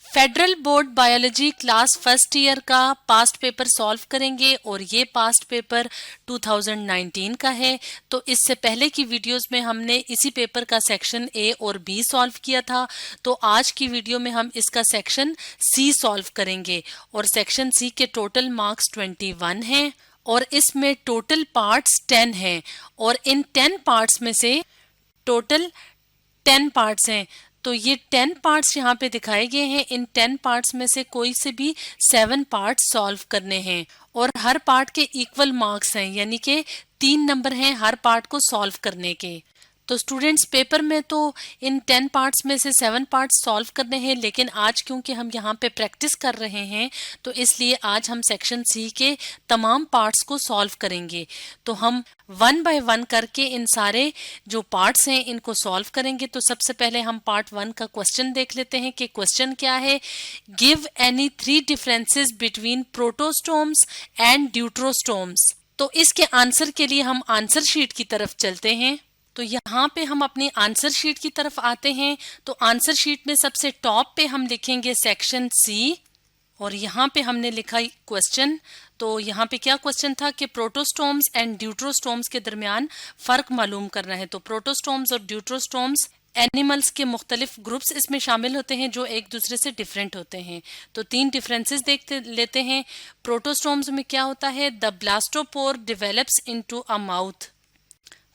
Federal board biology class first year का past paper solve करेंगे और ये पास्ट पेपर 2019 का है। तो इससे पहले की वीडियोस में हमने इसी पेपर का सेक्शन ए और बी सॉल्व किया था। तो आज की वीडियो में हम इसका सेक्शन सी सॉल्व करेंगे और सेक्शन सी के टोटल मार्क्स 21 हैं और इसमें टोटल पार्ट्स 10 हैं और इन 10 पार्ट्स में से टोटल 10 पार्ट्स हैं। तो ये 10 पार्ट्स यहाँ पे दिखाए गए हैं। इन 10 पार्ट्स में से कोई से भी 7 पार्ट्स सॉल्व करने हैं और हर पार्ट के इक्वल मार्क्स हैं, यानी कि 3 नंबर हैं हर पार्ट को सॉल्व करने के। तो स्टूडेंट्स पेपर में तो इन 10 पार्ट्स में से 7 पार्ट्स सॉल्व करने हैं, लेकिन आज क्योंकि हम यहाँ पे प्रैक्टिस कर रहे हैं तो इसलिए आज हम सेक्शन सी के तमाम पार्ट्स को सॉल्व करेंगे। तो हम 1 बाय 1 करके इन सारे जो पार्ट्स हैं इनको सॉल्व करेंगे। तो सबसे पहले हम पार्ट 1 का क्वेश्चन देख लेते हैं कि क्वेश्चन क्या है। Give any 3 differences between protostomes and deuterostomes. तो इसके आंसर के लिए हम आंसर शीट की तरफ चलते हैं। तो यहाँ पे हम अपनी आंसर शीट की तरफ आते हैं। तो आंसर शीट में सबसे टॉप पे हम लिखेंगे सेक्शन सी और यहाँ पे हमने लिखा क्वेश्चन। तो यहाँ पे क्या क्वेश्चन था कि प्रोटोस्टोम्स एंड ड्यूट्रोस्टोम्स के दरमियान फर्क मालूम करना है। तो प्रोटोस्टोम्स और ड्यूट्रोस्टोम्स एनिमल्स के मुख्तलिफ ग्रुप्स इसमें शामिल होते हैं जो एक दूसरे से डिफरेंट होते हैं। तो 3 डिफरेंसेस देखते लेते हैं। प्रोटोस्टोम्स में क्या होता है, the blastopore develops into a mouth.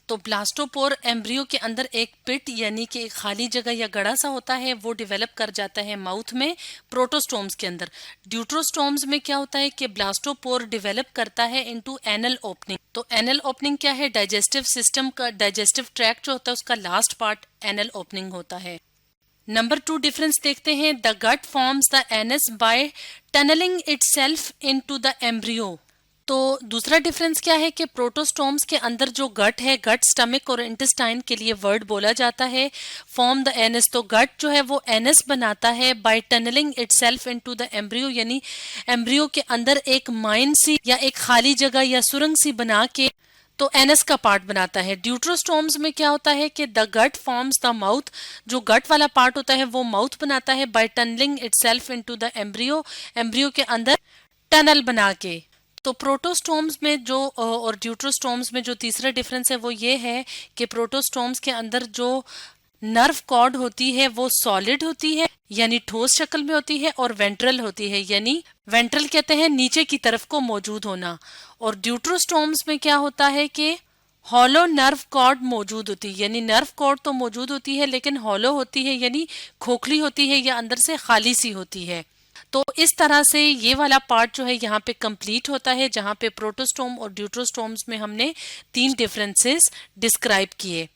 तो ब्लास्टोपोर एम्ब्रियो के अंदर एक पिट यानी कि एक खाली जगह या गड़ा सा होता है, वो डेवलप कर जाता है माउथ में प्रोटोस्टोम्स के अंदर। ड्यूट्रोस्टोम्स में क्या होता है कि ब्लास्टोपोर डेवलप करता है इनटू एनल ओपनिंग। तो एनल ओपनिंग क्या है, डाइजेस्टिव सिस्टम का डाइजेस्टिव ट्रैक्ट जो होता है उसका लास्ट पार्ट एनल ओपनिंग होता है। नंबर 2 डिफरेंस देखते हैं। The gut forms the anus by tunneling itself into the embryo. तो दूसरा डिफरेंस क्या है कि प्रोटोस्टोम्स के अंदर जो गट है, गट स्टमक और इंटेस्टाइन के लिए वर्ड बोला जाता है फॉर्म द एनस। तो गट जो है वो एनस बनाता है by tunneling itself into the embryo, यानी एम्ब्रियो के अंदर एक माइन सी या एक खाली जगह या सुरंग सी बना के तो एनस का पार्ट बनाता है। ड्यूट्रोस्टोम्स में क्या होता है कि the gut forms the mouth, जो गट वाला पार्ट होता है वो माउथ बनाता है by tunneling itself into the embryo, embryo के अंदर टनल बना के। तो प्रोटोस्टोम्स में जो और ड्यूट्रोस्टोम्स में जो तीसरा डिफरेंस है वो ये है कि प्रोटोस्टोम्स के अंदर जो नर्व कॉर्ड होती है वो सॉलिड होती है यानी ठोस शक्ल में होती है और वेंट्रल होती है, यानी वेंट्रल कहते हैं नीचे की तरफ को मौजूद होना। और ड्यूट्रोस्टोम्स में क्या होता है कि हॉलो नर्व कॉर्ड मौजूद होती है, यानी नर्व कॉर्ड तो मौजूद होती है लेकिन हॉलो होती है यानी खोखली होती है या अंदर से खाली सी होती है। तो इस तरह से ये वाला पार्ट जो है यहाँ पे कंप्लीट होता है जहाँ पे प्रोटोस्टोम और ड्यूट्रोस्टोम्स में हमने 3 डिफरेंसेस डिस्क्राइब किए।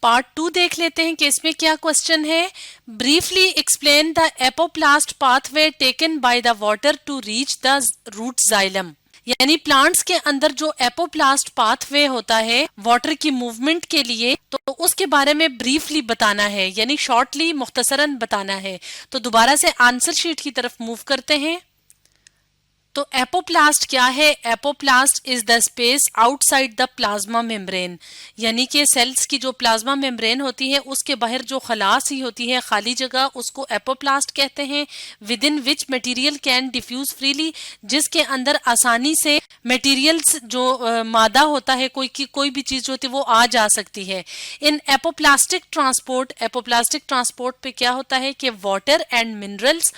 पार्ट 2 देख लेते हैं कि इसमें क्या क्वेश्चन है। Briefly explain the apoplast pathway taken by the water to reach the root xylem. यानी प्लांट्स के अंदर जो एपोप्लास्ट पाथवे होता है वाटर की मूवमेंट के लिए, तो उसके बारे में ब्रीफली बताना है यानी शॉर्टली मुख्तसरन बताना है। तो दोबारा से आंसर शीट की तरफ मूव करते हैं। तो एपोप्लास्ट क्या है, apoplast is the space outside the plasma membrane, यानी कि सेल्स की जो प्लाज्मा मेम्ब्रेन होती है उसके बाहर जो खलास ही होती है खाली जगह, उसको एपोप्लास्ट कहते हैं। Within which material can diffuse freely, जिसके अंदर आसानी से मटेरियल्स जो मादा होता है, कोई भी चीज होती है वो आ जा सकती है। इन एपोप्लास्टिक ट्रांसपोर्ट, एपोप्लास्टिक ट्रांसपोर्ट पे क्या होता है कि वाटर एंड मिनरल्स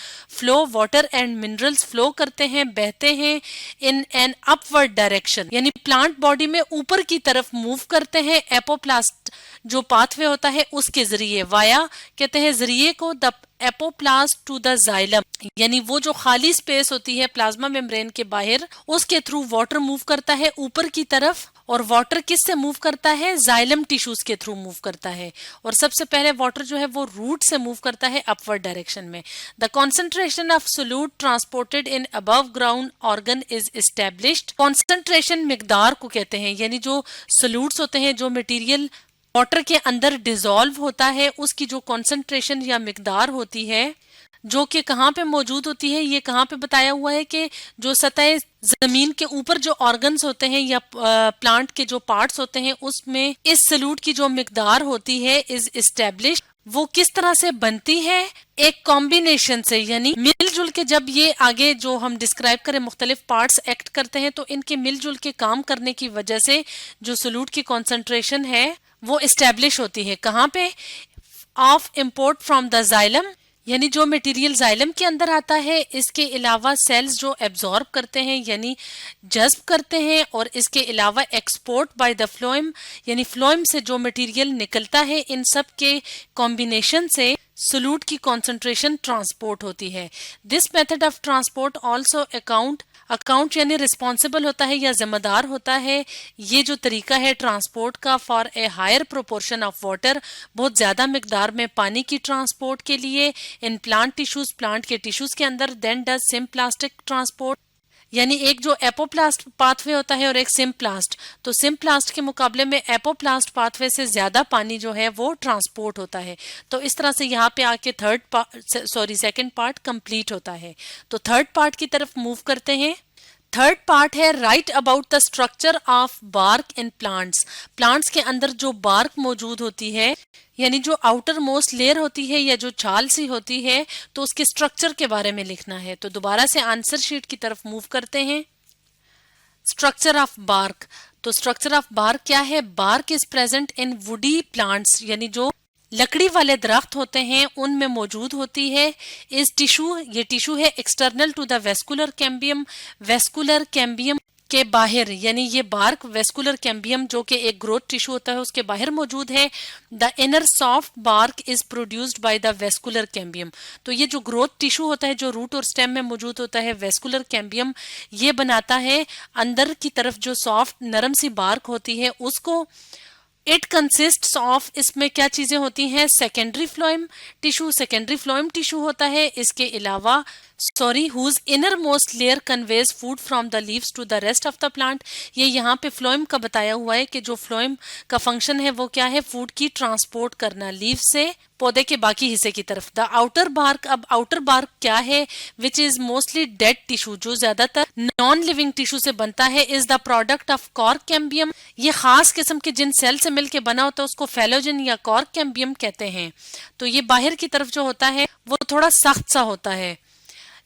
फ्लो करते हैं, बहते हैं इन एन अपवर्ड डायरेक्शन, यानी प्लांट बॉडी में ऊपर की तरफ मूव करते हैं एपोप्लास्ट जो पाथवे होता है उसके जरिए। वाया कहते हैं जरिए को the apoplast to the xylem, यानी वो जो खाली स्पेस होती है प्लाज्मा मेम्ब्रेन के बाहर उसके थ्रू वाटर मूव करता है ऊपर की तरफ। और वाटर किस से मूव करता है, जाइलम टिश्यूज के थ्रू मूव करता है। और सबसे पहले वाटर जो है वो रूट से मूव करता है अपवर्ड डायरेक्शन में। The concentration of solute transported in above ground organ is established. Concentration मिकदार को कहते हैं, यानी जो सोल्यूट्स होते हैं, जो मटेरियल वाटर के अंदर डिसॉल्व होता है उसकी जो कॉन्सेंट्रेशन या मिकदार होती है जो कि कहाँ पे मौजूद होती है, ये कहाँ पे बताया हुआ है कि जो सतह जमीन के ऊपर जो ऑर्गन्स होते हैं या प्लांट के जो पार्ट्स होते हैं उसमें इस सल्यूट की जो मिकदार होती है इज एस्टेब्लिश वो किस तरह से बनती है, एक कॉम्बिनेशन से, यानी मिलजुल के जब ये आगे जो हम डिस्क्राइब करें मुख्तलिफ पार्ट्स एक्ट करते हैं तो इनके मिलजुल के काम करने की वजह से जो सोल्यूट की कॉन्सेंट्रेशन है वो इस्टेब्लिश होती है। कहाँ पे? Of import from the xylem, यानी जो मटेरियल जाइलम के अंदर आता है, इसके अलावा सेल्स जो एब्जॉर्ब करते हैं यानी जज्ब करते हैं, और इसके अलावा एक्सपोर्ट बाय द फ्लोएम, यानी फ्लोएम से जो मटेरियल निकलता है, इन सब के कॉम्बिनेशन से सोल्यूट की कॉन्सेंट्रेशन ट्रांसपोर्ट होती है। This method of transport also account यानी रिस्पॉन्सिबल होता है या जिम्मेदार होता है, ये जो तरीका है ट्रांसपोर्ट का, for a higher proportion of water, बहुत ज्यादा मिकदार में पानी की ट्रांसपोर्ट के लिए इन प्लांट टिश्यूज, प्लांट के टिश्यूज के अंदर, देन डज सिम्प्लास्टिक ट्रांसपोर्ट, यानी एक जो एपोप्लास्ट पाथवे होता है और एक सिम्प्लास्ट, तो सिम्प्लास्ट के मुकाबले में एपोप्लास्ट पाथवे से ज्यादा पानी जो है वो ट्रांसपोर्ट होता है। तो इस तरह से यहाँ पे आके सेकंड पार्ट कंप्लीट होता है। तो थर्ड पार्ट की तरफ मूव करते हैं। थर्ड पार्ट है write about the structure of bark in plants. Plants के अंदर जो बार्क मौजूद होती है, यानी जो आउटर मोस्ट लेयर होती है या जो छाल सी होती है, तो उसके स्ट्रक्चर के बारे में लिखना है। तो दोबारा से आंसर शीट की तरफ मूव करते हैं। स्ट्रक्चर ऑफ बार्क, तो स्ट्रक्चर ऑफ बार्क क्या है? Bark is present in woody plants, यानी जो लकड़ी वाले दरख्त होते हैं उनमें मौजूद होती है। इस टिश्यू, ये टिश्यू है external to the vascular cambium, vascular cambium के बाहर, यानी ये बार्क वेस्कुलर कैम्बियम जो कि एक ग्रोथ टिश्यू होता है उसके बाहर मौजूद है। The inner soft bark is produced by the vascular cambium, तो ये जो ग्रोथ टिश्यू होता है जो रूट और स्टेम में मौजूद होता है, वेस्कुलर कैम्बियम ये बनाता है अंदर की तरफ जो सॉफ्ट नरम सी बार्क होती है उसको। इट कंसिस्ट्स ऑफ, इसमें क्या चीजें होती हैं? Secondary phloem tissue, secondary phloem tissue होता है। इसके अलावा whose innermost layer conveys food from the leaves to the rest of the plant, ये यहाँ पे फ्लोएम का बताया हुआ है कि जो फ्लोएम का फंक्शन है वो क्या है? फूड की ट्रांसपोर्ट करना लीव से पौधे के बाकी हिस्से की तरफ। द आउटर बार्क, अब आउटर बार्क क्या है? Which is mostly dead tissue, जो ज्यादातर नॉन लिविंग टिश्यू से बनता है, is the product of cork cambium, ये खास किस्म के जिन सेल से मिलकर बना होता है उसको फेलोजन या कॉर्क कैम्बियम कहते हैं। तो ये बाहर की तरफ जो होता है वो थोड़ा सख्त सा होता है।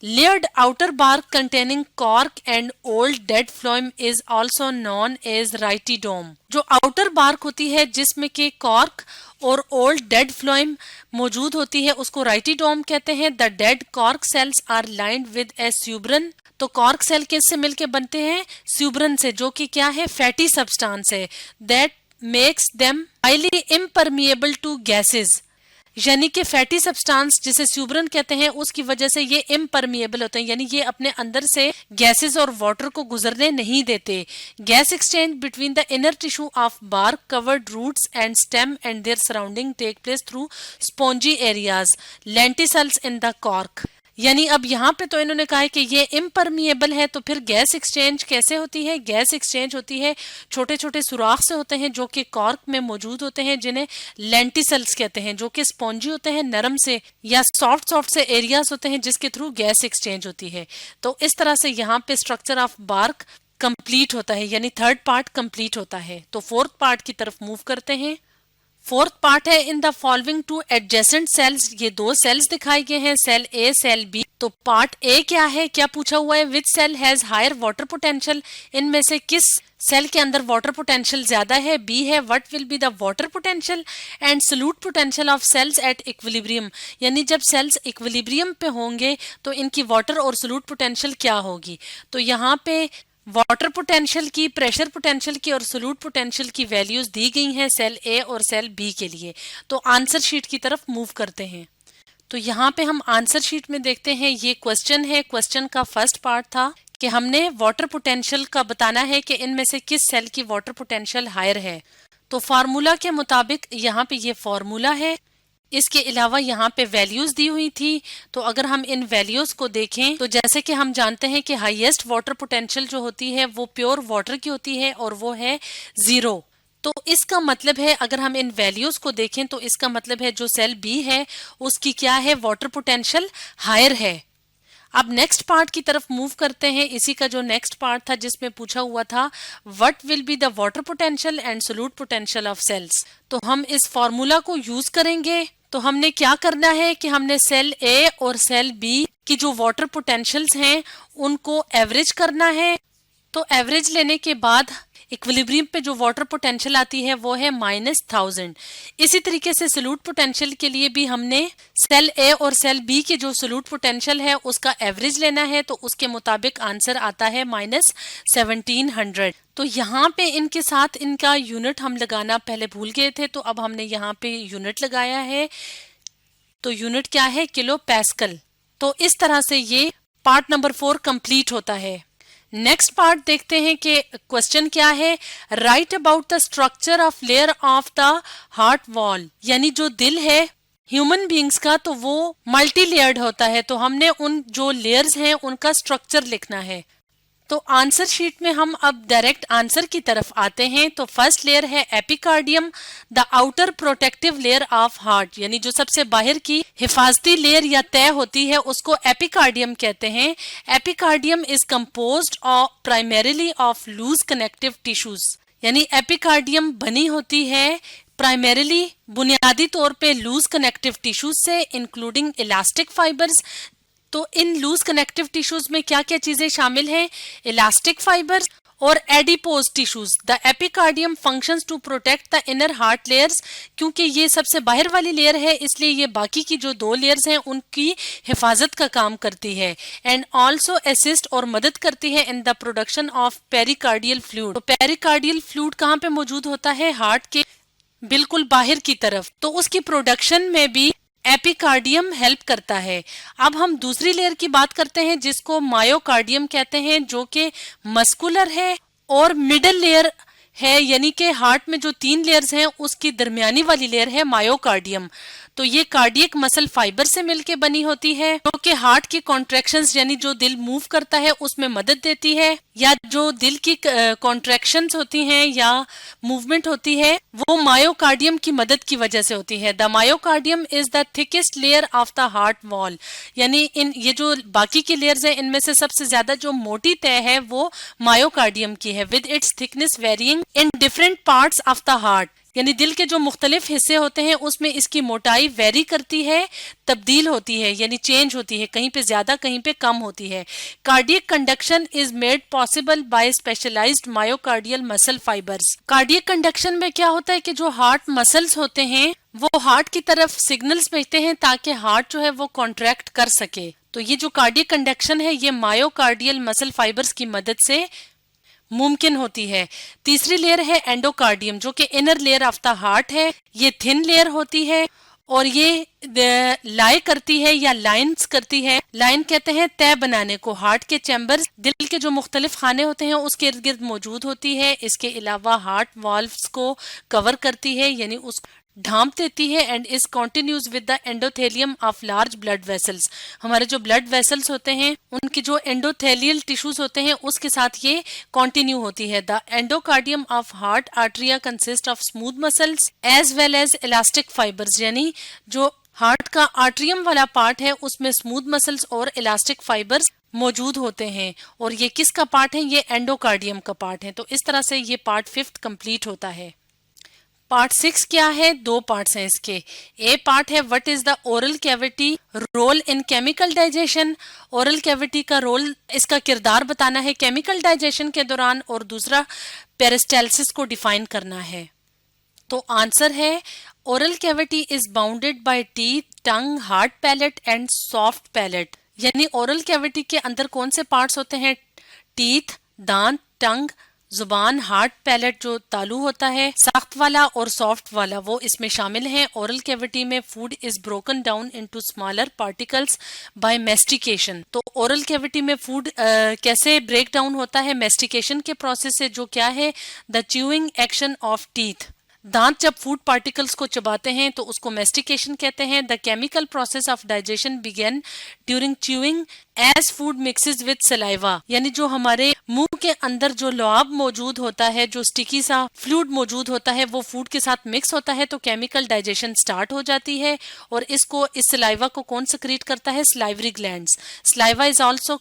Layered outer bark containing cork and old dead phloem is also known as Rhytidome। जो आउटर बार्क होती है जिसमें के कॉर्क और ओल्ड डेड फ्लोएम मौजूद होती है उसको राइटिडोम कहते हैं। The dead cork cells are lined with a suberin, तो कॉर्क सेल किससे मिलके बनते हैं? स्यूब्रन से, जो कि क्या है? फैटी सब्सटेंस है। That makes them highly impermeable to gases, यानी कि फैटी सब्सटेंस जिसे स्यूब्रन कहते हैं उसकी वजह से ये इम्परमिएबल होते हैं, यानी ये अपने अंदर से गैसेस और वाटर को गुजरने नहीं देते। Gas exchange between the inner tissue of bark covered roots and stem and their surrounding take place through spongy areas lenticels in the cork. यानी अब यहाँ पे तो इन्होंने कहा है कि ये इम्परमिएबल है, तो फिर गैस एक्सचेंज कैसे होती है? गैस एक्सचेंज होती है छोटे छोटे सुराख से होते हैं जो कि कॉर्क में मौजूद होते हैं, जिन्हें लेंटिसल्स कहते हैं, जो कि स्पॉन्जी होते हैं, नरम से या सॉफ्ट से एरियाज होते हैं जिसके थ्रू गैस एक्सचेंज होती है। तो इस तरह से यहाँ पे स्ट्रक्चर ऑफ बार्क कंप्लीट होता है, यानी थर्ड पार्ट कंप्लीट होता है। तो फोर्थ पार्ट की तरफ मूव करते हैं। फोर्थ पार्ट है in the following two adjacent cells, ये दो सेल्स दिखाए गए हैं, सेल ए सेल बी। तो पार्ट ए क्या है? क्या पूछा हुआ है? Which cell has higher water potential, इनमें से किस सेल के अंदर वाटर पोटेंशियल ज्यादा है? बी है what will be the water potential and solute potential of cells at equilibrium, यानी जब सेल्स इक्विलिब्रियम पे होंगे तो इनकी वाटर और सोल्यूट पोटेंशियल क्या होगी? तो यहाँ पे वाटर पोटेंशियल की, प्रेशर पोटेंशियल की और सोल्यूट पोटेंशियल की वैल्यूज दी गई हैं सेल ए और सेल बी के लिए। तो आंसर शीट की तरफ मूव करते हैं। तो यहाँ पे हम आंसर शीट में देखते हैं, ये क्वेश्चन है। क्वेश्चन का फर्स्ट पार्ट था कि हमने वाटर पोटेंशियल का बताना है कि इनमें से किस सेल की वाटर पोटेंशियल हायर है। तो फार्मूला के मुताबिक यहाँ पे ये फार्मूला है, इसके अलावा यहाँ पे वैल्यूज दी हुई थी। तो अगर हम इन वैल्यूज को देखें तो जैसे कि हम जानते हैं कि हाईएस्ट वाटर पोटेंशियल जो होती है वो प्योर वाटर की होती है और वो है 0। तो इसका मतलब है अगर हम इन वैल्यूज को देखें तो इसका मतलब है जो सेल बी है उसकी क्या है? वाटर पोटेंशियल हायर है। अब नेक्स्ट पार्ट की तरफ मूव करते हैं। इसी का जो नेक्स्ट पार्ट था जिसमें पूछा हुआ था what will be the water potential and solute potential of cells, तो हम इस फॉर्मूला को यूज करेंगे तो हमने क्या करना है कि हमने सेल ए और सेल बी की जो वाटर पोटेंशियल्स हैं उनको एवरेज करना है। तो एवरेज लेने के बाद इक्विलिब्रियम पे जो वाटर पोटेंशियल आती है वो है -1000। इसी तरीके से सोल्यूट पोटेंशियल के लिए भी हमने सेल ए और सेल बी के जो सोल्यूट पोटेंशियल है उसका एवरेज लेना है, तो उसके मुताबिक आंसर आता है -1700। तो यहाँ पे इनके साथ इनका यूनिट हम लगाना पहले भूल गए थे, तो अब हमने यहाँ पे यूनिट लगाया है। तो यूनिट क्या है? Kilo Pascal. तो इस तरह से ये पार्ट नंबर 4 कंप्लीट होता है। नेक्स्ट पार्ट देखते हैं कि क्वेश्चन क्या है। Write about the structure of layer of the heart wall, यानी जो दिल है ह्यूमन बींग्स का तो वो मल्टी लेयर्ड होता है, तो हमने उन जो लेयर्स हैं उनका स्ट्रक्चर लिखना है। तो आंसर शीट में हम अब डायरेक्ट आंसर की तरफ आते हैं। तो फर्स्ट लेयर है epicardium, the outer protective layer of heart, यानी जो सबसे बाहर की हिफाजती लेयर या तय होती है उसको एपिकार्डियम कहते हैं। Epicardium is composed of primarily of loose connective tissues, यानी एपिकार्डियम बनी होती है प्राइमरीली बुनियादी तौर पे लूज कनेक्टिव टिश्यूज से, इंक्लूडिंग इलास्टिक फाइबर्स। तो इन लूज कनेक्टिव टिश्यूज में क्या क्या चीजें शामिल हैं? इलास्टिक फाइबर्स और adipose tissues. The epicardium functions to protect the inner heart layers, क्योंकि ये सबसे बाहर वाली लेयर है इसलिए ये बाकी की जो 2 लेयर्स हैं उनकी हिफाजत का काम करती है। एंड ऑल्सो असिस्ट और मदद करती है in the production of pericardial fluid. तो पेरिकार्डियल फ्लूइड कहाँ पे मौजूद होता है? हार्ट के बिल्कुल बाहर की तरफ। तो उसकी प्रोडक्शन में भी एपिकार्डियम हेल्प करता है। अब हम दूसरी लेयर की बात करते हैं जिसको मायोकार्डियम कहते हैं, जो कि मस्कुलर है और मिडल लेयर है, यानी कि हार्ट में जो 3 लेयर्स हैं उसकी दरमियानी वाली लेयर है मायोकार्डियम। तो ये कार्डियक मसल फाइबर से मिलके बनी होती है, जो कि हार्ट की कॉन्ट्रैक्शंस यानी जो दिल मूव करता है उसमें मदद देती है, या जो दिल की कॉन्ट्रैक्शंस होती हैं या मूवमेंट होती है वो मायोकार्डियम की मदद की वजह से होती है। The myocardium is the thickest layer of the heart wall, यानी इन ये जो बाकी की लेयर्स हैं इनमें से सबसे ज्यादा जो मोटी तय है वो मायोकार्डियम की है, with its thickness varying in different parts of the heart, यानी दिल के जो मुख्तलिफ हिस्से होते हैं उसमें इसकी मोटाई वेरी करती है, तब्दील होती है, यानी चेंज होती है, कहीं पे ज्यादा कहीं पे कम होती है। Cardiac conduction is made possible by specialised myocardial muscle fibres. Cardiac conduction में क्या होता है कि जो हार्ट मसल्स होते हैं वो हार्ट की तरफ सिग्नल्स भेजते हैं ताकि हार्ट जो है वो कॉन्ट्रैक्ट कर सके। तो ये जो कार्डियक कंडक्शन है ये मायोकार्डियल मसल फाइबर्स की मदद से मुमकिन होती है। तीसरी लेयर है एंडोकार्डियम, जो कि inner layer of the heart है। ये थिन लेयर होती है और ये लाई करती है या लाइंस करती है। लाइन कहते हैं तय बनाने को। हार्ट के चैम्बर्स दिल के जो मुख्तलिफ खाने होते हैं उसके इर्द गिर्द मौजूद होती है। इसके अलावा हार्ट वाल्व्स को कवर करती है, यानी उस ढांप देती है, and is continues with the endothelium of large blood vessels. हमारे जो ब्लड वेसल्स होते हैं उनकी जो एंडोथेलियल टिश्यूज होते हैं उसके साथ ये कॉन्टिन्यू होती है। The endocardium of heart atria consist of smooth muscles as well as elastic fibres, यानी जो हार्ट का आर्टरियम वाला पार्ट है उसमें स्मूथ मसल्स और इलास्टिक फाइबर्स मौजूद होते हैं। और ये किसका पार्ट है? ये एंडोकार्डियम का पार्ट है। तो इस तरह से ये पार्ट 5th कंप्लीट होता है। पार्ट 6 क्या है? 2 पार्ट्स हैं इसके। ए पार्ट है what is the oral cavity role in chemical digestion. Oral cavity का रोल, इसका किरदार बताना है केमिकल डाइजेशन के दौरान, और दूसरा पेरिस्टाल्सिस को डिफाइन करना है। तो आंसर है oral cavity is bounded by teeth, tongue, hard palate and soft palate. यानी ओरल कैविटी के अंदर कौन से पार्ट्स होते हैं? टीथ, दांत, टंग, जुबान, हार्ड पैलेट जो तालू होता है, सख्त वाला और सॉफ्ट वाला, वो इसमें शामिल हैं। ओरल कैविटी में food is broken down into smaller particles by mastication. तो ओरल कैविटी में फूड कैसे ब्रेक डाउन होता है? मेस्टिकेशन के प्रोसेस से, जो क्या है? The chewing action of teeth. दांत जब फूड पार्टिकल्स को चबाते हैं तो उसको मेस्टिकेशन कहते हैं। The chemical process of digestion begin during chewing as food mixes with saliva, यानी जो हमारे मुंह के अंदर जो लुआब मौजूद होता है, जो स्टिकी सा फ्लूइड मौजूद होता है, वो फूड के साथ मिक्स होता है तो केमिकल डाइजेशन स्टार्ट हो जाती है। और इसको, इस सलाइवा को कौन सक्रीट करता है? Salivary glands. Saliva is also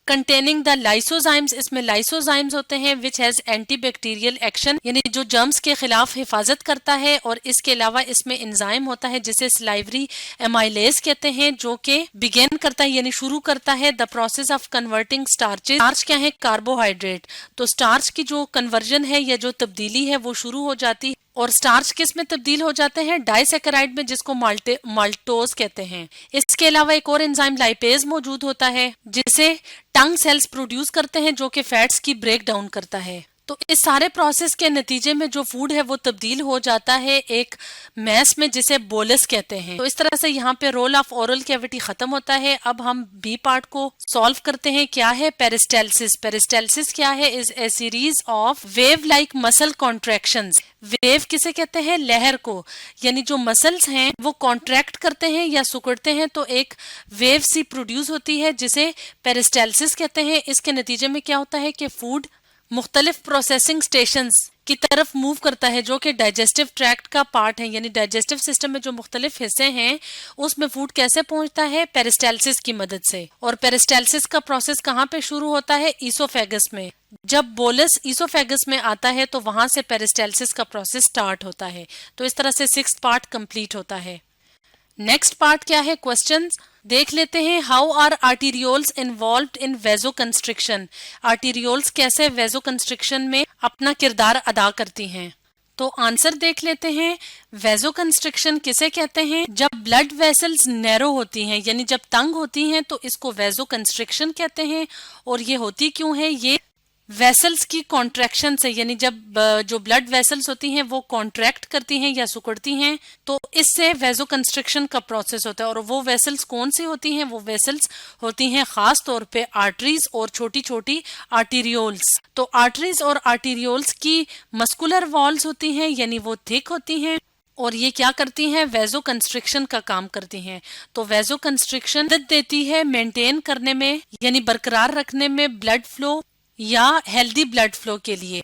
containing the lysozymes, इसमें लाइसोजाइम्स होते हैं विच हैज एंटीबैक्टीरियल एक्शन, यानी जो जर्म्स के खिलाफ हिफाजत करता है। और इसके अलावा इसमें एंजाइम होता है जिसे स्लाइवरी एमाइलेज कहते हैं, जो कि बिगेन करता है यानी शुरू करता है the process of converting starches. Starch क्या है? कार्बोहाइड्रेट। तो स्टार्च की जो कन्वर्जन है या जो तब्दीली है वो शुरू हो जाती है। और स्टार्च किस में तब्दील हो जाते हैं? डाइसैकेराइड में, जिसको माल्टोज कहते हैं। इसके अलावा एक और एंजाइम लाइपेज मौजूद होता है जिसे टंग सेल्स प्रोड्यूस करते हैं, जो कि फैट्स की ब्रेक डाउन करता है। तो इस सारे प्रोसेस के नतीजे में जो फूड है वो तब्दील हो जाता है एक मैस में जिसे बोलस कहते हैं। तो इस तरह से यहाँ पे रोल ऑफ ओरल कैविटी खत्म होता है। अब हम बी पार्ट को सॉल्व करते हैं। क्या है? पेरिस्टाल्सिस। पेरिस्टाल्सिस क्या है? Is a series of wave like muscle contractions. Wave किसे कहते हैं? लहर को, यानी जो मसल्स हैं वो कॉन्ट्रैक्ट करते हैं या सिकुड़ते हैं तो एक वेव सी प्रोड्यूस होती है जिसे पेरिस्टाल्सिस कहते हैं। इसके नतीजे में क्या होता है कि फूड मुख्तलिफ प्रोसेसिंग स्टेशंस की तरफ मूव करता है, जो कि डाइजेस्टिव ट्रैक्ट का पार्ट है। यानी डाइजेस्टिव सिस्टम में जो मुख्तलिफ हिस्से हैं उसमें फूड कैसे पहुंचता है? पेरिस्टाल्सिस की मदद से। और पेरिस्टाल्सिस का प्रोसेस कहाँ पे शुरू होता है? ईसोफेगस में। जब बोलस ईसोफेगस में आता है तो वहां से पेरिस्टाल्सिस का प्रोसेस स्टार्ट होता है। तो इस तरह से 6th पार्ट कंप्लीट होता है। नेक्स्ट पार्ट क्या है? क्वेश्चंस देख लेते हैं। How are arterioles involved in vasoconstriction? Arterioles कैसे वेजो कंस्ट्रिक्शन में अपना किरदार अदा करती हैं? तो आंसर देख लेते हैं। वेजो कंस्ट्रिक्शन किसे कहते हैं? जब ब्लड वेसल्स नैरो होती हैं, यानी जब तंग होती हैं तो इसको वेजो कंस्ट्रिक्शन कहते हैं। और ये होती क्यों है? ये वेसल्स की कॉन्ट्रैक्शन से, यानी जब जो ब्लड वेसल्स होती हैं वो कॉन्ट्रैक्ट करती हैं या सिकुड़ती हैं तो इससे वेजो कंस्ट्रिक्शन का प्रोसेस होता है। और वो वेसल्स कौन सी होती हैं? वो वेसल्स होती हैं खास तौर पे आर्टरीज और छोटी छोटी आर्टीरियोल्स। तो आर्टरीज और आर्टीरियोल्स की मस्कुलर वॉल्स होती हैं, यानी वो थिक होती हैं और ये क्या करती हैं? वेजो कंस्ट्रिक्शन का काम करती हैं। तो वेजो कंस्ट्रिक्शन मदद देती है मेंटेन करने में, यानी बरकरार रखने में ब्लड फ्लो या हेल्दी ब्लड फ्लो के लिए।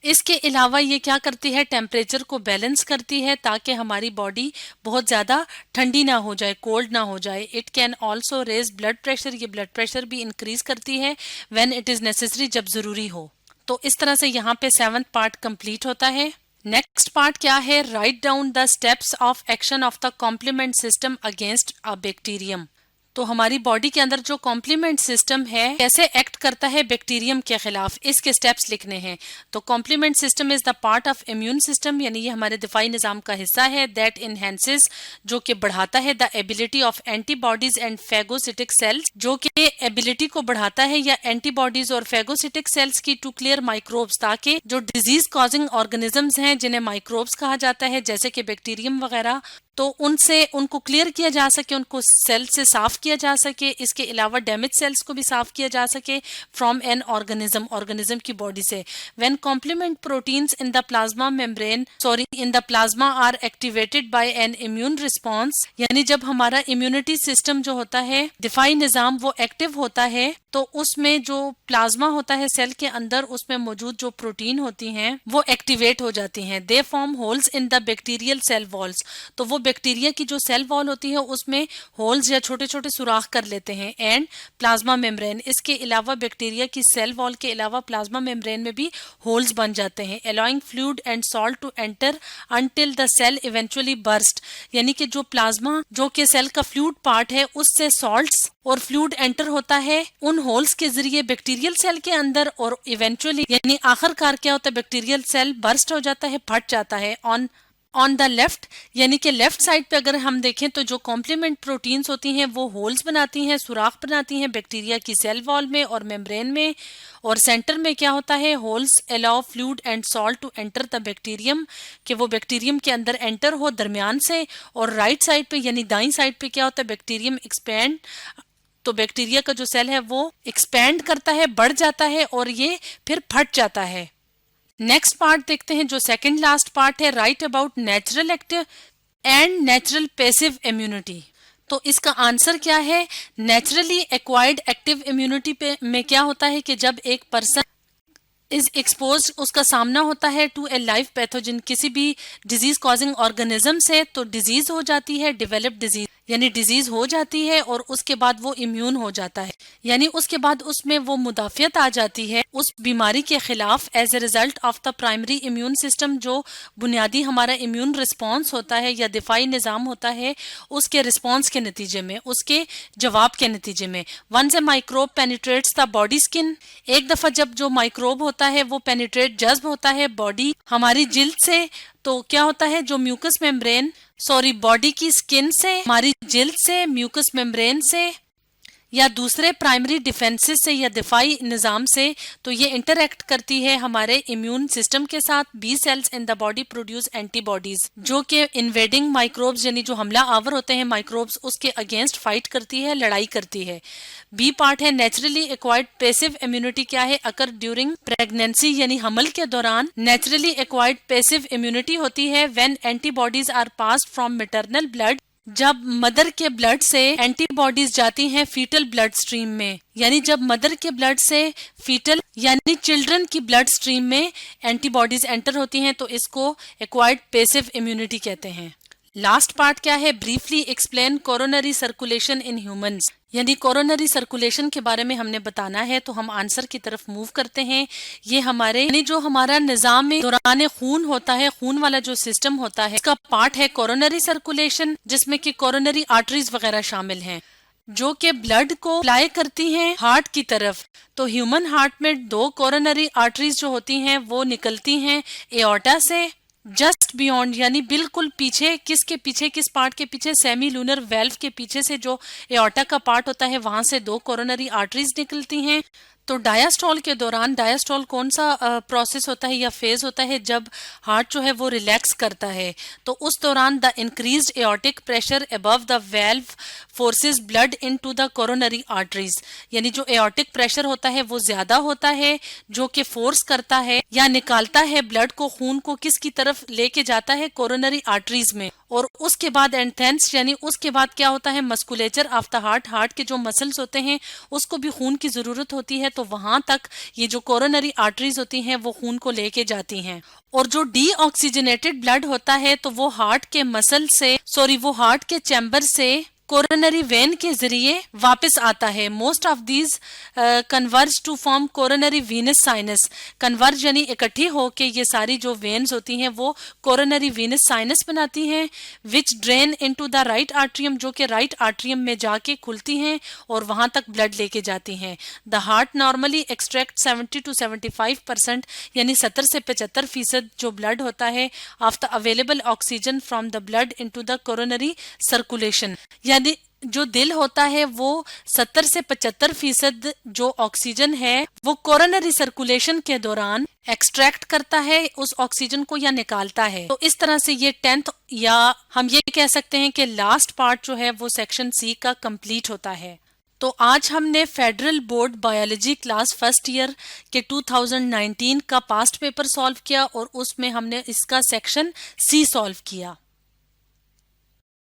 इसके अलावा ये क्या करती है? टेम्परेचर को बैलेंस करती है ताकि हमारी बॉडी बहुत ज्यादा ठंडी ना हो जाए, कोल्ड ना हो जाए। It can also raise blood pressure. ये ब्लड प्रेशर भी इंक्रीज करती है व्हेन इट इज नेसेसरी, जब जरूरी हो। तो इस तरह से यहाँ पे 7th पार्ट कंप्लीट होता है। नेक्स्ट पार्ट क्या है? Write down the steps of action of the complement system against a bacterium. तो हमारी बॉडी के अंदर जो कॉम्प्लीमेंट सिस्टम है कैसे एक्ट करता है बैक्टीरियम के खिलाफ, इसके स्टेप्स लिखने हैं। तो complement system is the part of immune system, यानी ये हमारे दिफाई निजाम का हिस्सा है। दैट इनहेंसेस, जो कि बढ़ाता है the ability of antibodies and phagocytic cells, जो कि एबिलिटी को बढ़ाता है या एंटीबॉडीज और फेगोसिटिक सेल्स की टू क्लियर माइक्रोब्स, ताकि जो डिजीज कॉजिंग ऑर्गेनिजम्स हैं जिन्हें माइक्रोब्स कहा जाता है जैसे कि बैक्टीरियम वगैरह, तो उनसे उनको क्लियर किया जा सके, उनको सेल से साफ किया जा सके। इसके अलावा डैमेज सेल्स को भी साफ किया जा सके फ्रॉम एन ऑर्गेनिज्म की बॉडी से। When complement proteins in the plasma membrane in the plasma are activated by an immune response, यानी जब हमारा इम्यूनिटी सिस्टम जो होता है, दिफाई निजाम, वो एक्टिव होता है तो उसमें जो प्लाज्मा होता है सेल के अंदर, उसमें मौजूद जो प्रोटीन होती हैं वो एक्टिवेट हो जाती हैं। They form holes in the bacterial cell walls, तो वो बैक्टीरिया की जो सेल वॉल होती है उसमें होल्स या छोटे छोटे सुराख कर लेते हैं। एंड प्लाज्मा मेम्ब्रेन, इसके अलावा बैक्टीरिया की सेल वॉल के अलावा प्लाज्मा मेम्ब्रेन में भी होल्स बन जाते हैं। Allowing fluid and salt to enter until the cell eventually burst, यानी कि जो प्लाज्मा जो कि सेल का फ्लूइड पार्ट है उससे सॉल्ट्स और फ्लूइड एंटर होता है उन होल्स के जरिए बैक्टीरियल सेल के अंदर, और इवेंचुअली यानी आखिरकार क्या होता है? बैक्टीरियल सेल बर्स्ट हो जाता है, फट जाता है। ऑन द लेफ्ट, यानी कि लेफ्ट साइड पे अगर हम देखें तो जो कॉम्प्लीमेंट प्रोटीन्स होती हैं वो होल्स बनाती हैं, सुराख बनाती हैं बैक्टीरिया की सेल वॉल में और मेम्ब्रेन में, और सेंटर में क्या होता है? Holes allow fluid and salt to enter the bacterium, कि वो बैक्टीरियम के अंदर एंटर हो दरमियान से। और राइट साइड पे यानी दाईं साइड पे क्या होता है? बैक्टीरियम एक्सपैंड, तो बैक्टीरिया का जो सेल है वो एक्सपैंड करता है, बढ़ जाता है और ये फिर फट जाता है। नेक्स्ट पार्ट देखते हैं जो सेकंड लास्ट पार्ट है, write about natural active and natural passive immunity. तो इसका आंसर क्या है? नेचुरली एक्वायर्ड एक्टिव इम्यूनिटी पे में क्या होता है कि जब एक पर्सन इज एक्सपोज, उसका सामना होता है टू ए लाइव पैथोजन, किसी भी डिजीज कॉजिंग ऑर्गेनिज्म से, तो डिजीज हो जाती है, डेवलप डिजीज, यानी डिजीज हो जाती है और उसके बाद वो इम्यून हो जाता है, यानी उसके बाद उसमें वो मुदाफियत आ जाती है उस बीमारी के खिलाफ as a result of the primary immune system, जो बुनियादी हमारा इम्यून रिस्पॉन्स होता है या दिफाई निज़ाम होता है, उसके रिस्पॉन्स के नतीजे में, उसके जवाब के नतीजे में। Once a microbe penetrates the body skin, एक दफा जब जो माइक्रोब होता है वो पेनिट्रेट जज्ब होता है बॉडी हमारी जिल्द से, तो क्या होता है जो म्यूकस मेम्ब्रेन बॉडी की स्किन से, हमारी जिल्द से, म्यूकस मेम्ब्रेन से या दूसरे प्राइमरी डिफेंसेस से या दिफाई निज़ाम से, तो ये इंटरैक्ट करती है हमारे इम्यून सिस्टम के साथ। B cells in the body produce antibodies, जो कि इन्वेडिंग माइक्रोब्स यानी जो हमला आवर होते हैं माइक्रोब्स, उसके अगेंस्ट फाइट करती है, लड़ाई करती है। बी पार्ट है नेचुरली एक्वायर्ड पैसिव इम्यूनिटी, क्या है, अकर ड्यूरिंग प्रेगनेंसी यानी हमल के दौरान नेचुरली एक्वायर्ड पैसिव इम्यूनिटी होती है when antibodies are passed from maternal blood, जब मदर के ब्लड से एंटीबॉडीज जाती हैं फीटल ब्लड स्ट्रीम में, यानी जब मदर के ब्लड से फीटल यानी चिल्ड्रन की ब्लड स्ट्रीम में एंटीबॉडीज एंटर होती हैं, तो इसको एक्वायर्ड पैसिव इम्यूनिटी कहते हैं। लास्ट पार्ट क्या है, briefly explain coronary circulation in humans, यानी कोरोनरी सर्कुलेशन के बारे में हमने बताना है। तो हम आंसर की तरफ मूव करते हैं। ये हमारे यानी जो हमारा निजाम में दौरान खून होता है, खून वाला जो सिस्टम होता है, इसका पार्ट है कोरोनरी सर्कुलेशन, जिसमें कि कोरोनरी आर्टरीज वगैरह शामिल हैं जो कि ब्लड को अप्लाई करती हैं हार्ट की तरफ। तो ह्यूमन हार्ट में 2 कोरोनरी आर्टरीज जो होती हैं वो निकलती हैं एओर्टा से, जस्ट बियॉन्ड यानी बिल्कुल पीछे, किसके पीछे, किस पार्ट के पीछे, सेमी लूनर वेल्व के पीछे से जो एओर्टा का पार्ट होता है वहां से 2 कोरोनरी आर्टरीज निकलती हैं। तो डायास्टॉल के दौरान, डायास्टॉल कौन सा प्रोसेस होता है या फेज होता है, जब हार्ट जो है वो रिलैक्स करता है, तो उस दौरान the increased aortic pressure above the valve forces blood into the coronary arteries, यानी जो एओर्टिक प्रेशर होता है वो ज्यादा होता है, जो कि फोर्स करता है या निकालता है ब्लड को, खून को किसकी तरफ लेके जाता है, कोरोनरी आर्टरीज में। और उसके बाद एंथेंस यानी उसके बाद क्या होता है, musculature of the heart, heart के जो मसल्स होते हैं उसको भी खून की जरूरत होती है, तो वहां तक ये जो कोरोनरी आर्टरीज होती हैं वो खून को लेके जाती हैं। और जो डीऑक्सीजनेटेड ब्लड होता है तो वो हार्ट के मसल से वो हार्ट के चैम्बर से कोरोनरी वेन के जरिए वापस आता है। Most of these converge to form coronary venous sinus, converge यानी इकट्ठी होके ये सारी जो वेन्स होती हैं वो कोरोनरी वीनस साइनस बनाती हैं, which drain into the right atrium, जो कि राइट आर्ट्रियम में जाके खुलती हैं और वहां तक ब्लड लेके जाती हैं। The heart normally extract 70 to 75% यानी 70 से 75% जो ब्लड होता है of the available oxygen from the blood into the coronary circulation, यानी जो दिल होता है वो 70 से 75% जो ऑक्सीजन है वो कोरोनरी सर्कुलेशन के दौरान एक्सट्रैक्ट करता है उस ऑक्सीजन को या निकालता है। तो इस तरह से ये 10th या हम ये कह सकते हैं कि लास्ट पार्ट जो है वो सेक्शन सी का कंप्लीट होता है। तो आज हमने federal board biology class first year के 2019 का पास्ट पेपर सॉल्व किया और उसमें हमने इसका सेक्शन सी सॉल्व किया।